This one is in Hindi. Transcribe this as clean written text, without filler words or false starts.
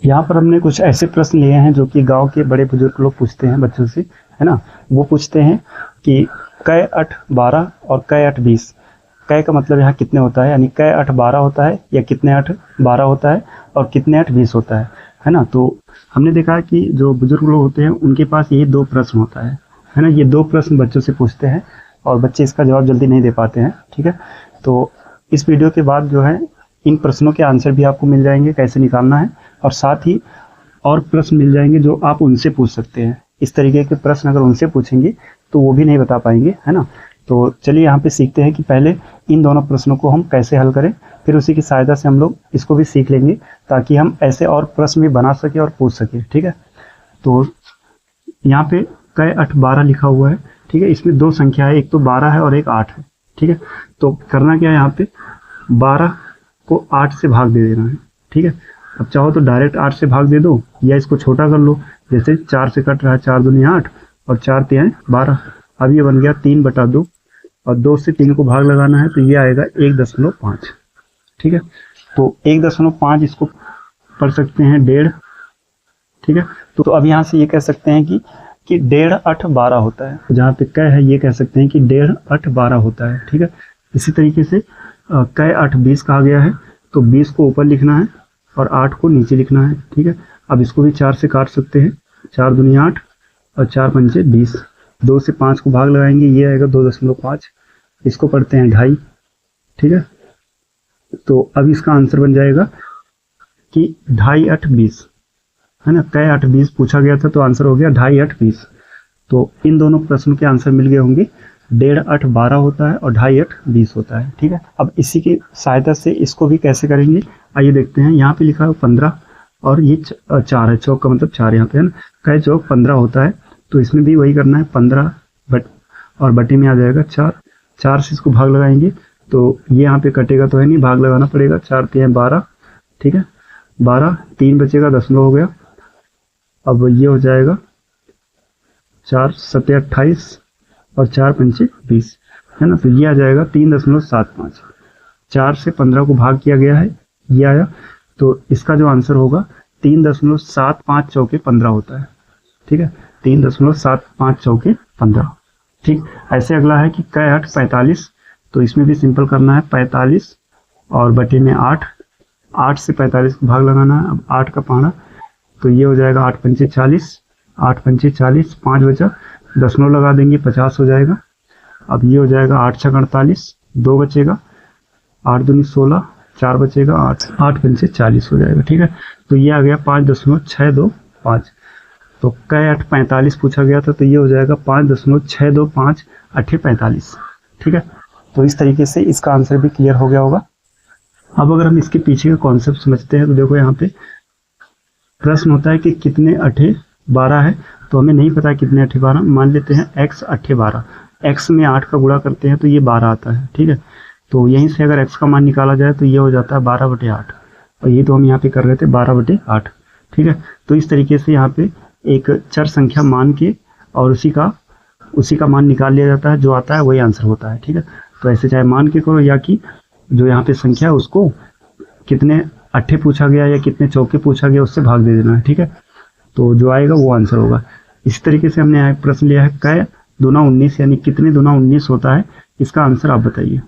यहाँ पर हमने कुछ ऐसे प्रश्न लिए हैं जो कि गांव के बड़े बुजुर्ग लोग पूछते हैं बच्चों से, है ना। वो पूछते हैं कि कै 8 12 और कै 8 20। कै का मतलब यहाँ कितने होता है, यानी कै 8 12 होता है या कितने 8 12 होता है और कितने 8 20 होता है ना। तो हमने देखा कि जो बुजुर्ग लोग होते हैं उनके पास ये 2 प्रश्न होता है ना। ये 2 प्रश्न बच्चों से पूछते हैं और बच्चे इसका जवाब जल्दी नहीं दे पाते हैं, ठीक है। तो इस वीडियो के बाद जो है इन प्रश्नों के आंसर भी आपको मिल जाएंगे कैसे निकालना है, और साथ ही और प्रश्न मिल जाएंगे जो आप उनसे पूछ सकते हैं। इस तरीके के प्रश्न अगर उनसे पूछेंगे तो वो भी नहीं बता पाएंगे, है ना। तो चलिए यहाँ पे सीखते हैं कि पहले इन दोनों प्रश्नों को हम कैसे हल करें, फिर उसी की सहायता से हम लोग इसको भी सीख लेंगे ताकि हम ऐसे और प्रश्न भी बना सके और पूछ सके, ठीक है। तो यहाँ पे कै 8 12 लिखा हुआ है, ठीक है। इसमें 2 संख्या है, एक तो 12 है और एक 8 है, ठीक है। तो करना क्या है, यहाँ पे 12 को 8 से भाग दे देना है, ठीक है। अब चाहो तो डायरेक्ट 8 से भाग दे दो या इसको छोटा कर लो, जैसे 4 से कट रहा है, 4 दूनी 8 और 4 तिहाई 12। अब ये बन गया 3/2 और 2 से 3 को भाग लगाना है तो ये आएगा 1.5, ठीक है। तो 1.5 इसको पढ़ सकते हैं 1.5, ठीक है। तो अब यहाँ से ये कह सकते हैं कि 1.5 8 12 होता है। जहाँ पे कै है ये कह सकते हैं कि 1.5 8 12 होता है, ठीक है। इसी तरीके से कै 8 20 कहा गया है तो 20 को ऊपर लिखना है और 8 को नीचे लिखना है, ठीक है। अब इसको भी 4 से काट सकते हैं, 4 दूनी 8 और 4 पंचे 20। 2 से 5 को भाग लगाएंगे, ये आएगा 2.5। इसको पढ़ते हैं 2.5, ठीक है। तो अब इसका आंसर बन जाएगा कि 2.5 8 20, है ना। कै 8 20 पूछा गया था तो आंसर हो गया 2.5 8 20। तो इन दोनों प्रश्नों के आंसर मिल गए होंगे। 1.5 8 12 होता है और 2.5 8 20 होता है, ठीक है। अब इसी की सहायता से इसको भी कैसे करेंगे आइए देखते हैं। यहाँ पे लिखा है 15 और ये 4 है, चौक का मतलब 4 यहाँ पे, है ना। कै चौक 15 होता है तो इसमें भी वही करना है, 15 और बटे में आ जाएगा 4। 4 से इसको भाग लगाएंगे तो ये यहाँ पे कटेगा तो है नहीं, भाग लगाना पड़ेगा। 4 तिहाई 12, ठीक है। 12 3 बचेगा, 10 हो गया। अब ये हो जाएगा 4 7 28 और 4 पंचे 20, है ना। तो ये आ जाएगा 3.75। 4 से 15 को भाग किया गया है, ये आया। तो इसका जो आंसर होगा 3.75 चौके 15 होता है, ठीक है। 3.75 चौके 15, ठीक। ऐसे अगला है कि कै 8 45, तो इसमें भी सिंपल करना है, 45 और बटे में 8। 8 से 45 को भाग लगाना है। अब 8 का पाना तो ये हो जाएगा 8 पंचे 40, 8 पंचे 40, 5 बचा, 10 लगा देंगे, 50 हो जाएगा। अब ये हो जाएगा 8 6 48, 2 बचेगा, 8 दूनी 16, 4 बचेगा, 8 पंचे 40 हो जाएगा, ठीक है। तो ये आ गया 5.625। तो कै 8 45 पूछा गया था तो ये हो जाएगा 5.625 8 45, ठीक है। तो इस तरीके से इसका आंसर भी क्लियर हो गया होगा। अब अगर हम इसके पीछे का कॉन्सेप्ट समझते हैं तो देखो यहाँ पे प्रश्न होता है कि कितने 8 12 है, तो हमें नहीं पता कितने 8 12। मान लेते हैं x 8 12, x में 8 का गुणा करते हैं तो ये 12 आता है, ठीक है। तो यहीं से अगर x का मान निकाला जाए तो ये हो जाता है 12/8, और ये तो हम यहाँ पे कर रहे थे 12/8, ठीक है। तो इस तरीके से यहाँ पे एक चर संख्या मान के और उसी का मान निकाल लिया जाता है, जो आता है वही आंसर होता है, ठीक है। तो ऐसे चाहे मान के करो या कि जो यहाँ पे संख्या है उसको कितने 8 पूछा गया या कितने चौके पूछा गया उससे भाग दे देना है, ठीक है। तो जो आएगा वो आंसर होगा। इसी तरीके से हमने प्रश्न लिया है कै 2 19, यानी कितने 2 19 होता है, इसका आंसर आप बताइए।